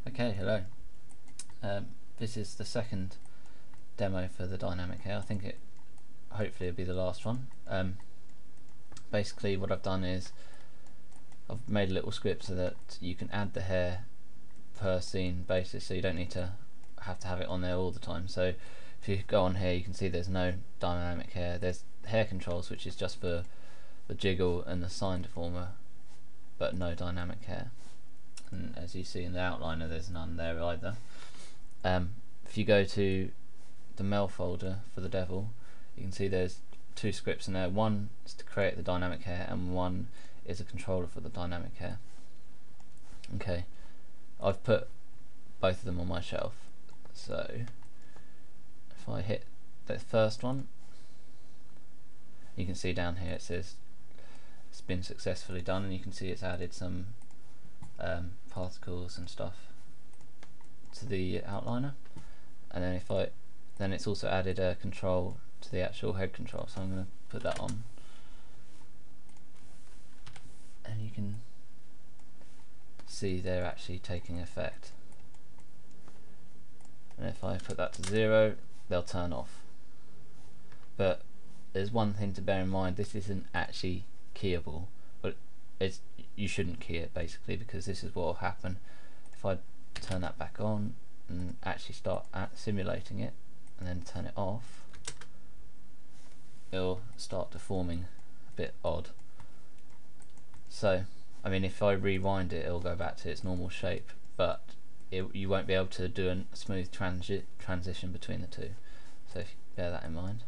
Okay, hello. This is the second demo for the dynamic hair. I think it hopefully will be the last one. Basically what I've done is I've made a little script so that you can add the hair per scene basis, so you don't need to have it on there all the time. So if you go on here, you can see there's no dynamic hair. There's hair controls, which is just for the jiggle and the sign deformer, but no dynamic hair. And as you see in the outliner, there's none there either. If you go to the mail folder for the devil, you can see there's two scripts in there. One is to create the dynamic hair, and one is a controller for the dynamic hair. Okay, I've put both of them on my shelf. So if I hit the first one, you can see down here it says it's been successfully done, and you can see it's added some particles and stuff to the outliner. And then then it's also added a control to the actual head control, so I'm going to put that on, and you can see they're actually taking effect. And if I put that to 0, they'll turn off. But there's one thing to bear in mind: this isn't actually keyable, but you shouldn't key it basically, because this is what will happen if I turn that back on and actually start simulating it and then turn it off. It'll start deforming a bit odd. So I mean, if I rewind it, it'll go back to its normal shape, but you won't be able to do a smooth transition between the two. So if you bear that in mind.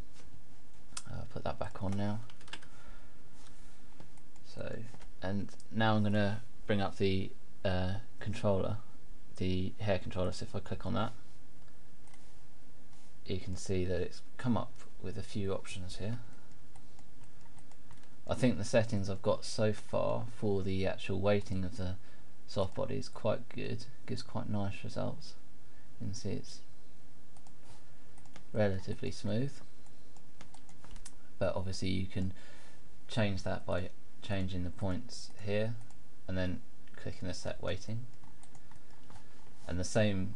I'll put that back on now. So, and now I'm going to bring up the controller, the hair controller. So if I click on that, you can see that it's come up with a few options here. I think the settings I've got so far for the actual weighting of the soft body is quite good. Gives quite nice results. You can see it's relatively smooth, but obviously you can change that by changing the points here and then clicking the set weighting. And the same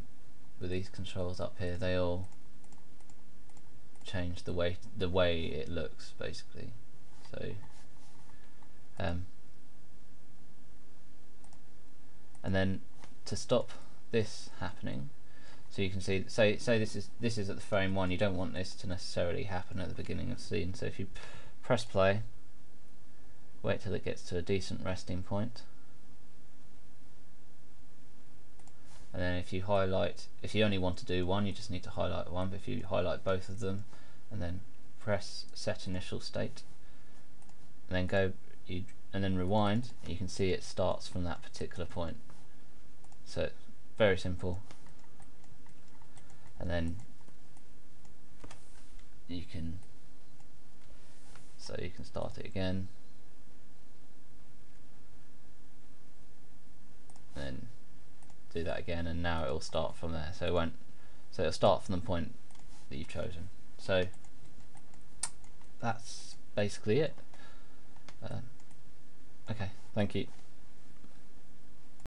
with these controls up here, they all change the way it looks basically. So and then to stop this happening, so you can see, say this is at the frame 1, you don't want this to necessarily happen at the beginning of the scene. So if you press play, wait till it gets to a decent resting point, and then if you highlight, if you only want to do one, you just need to highlight one, but if you highlight both of them and then press set initial state and then go and then rewind, you can see it starts from that particular point. So very simple. And then you can start it again, and then do that again, and now it will start from there. So it'll start from the point that you've chosen. So that's basically it. Okay, thank you.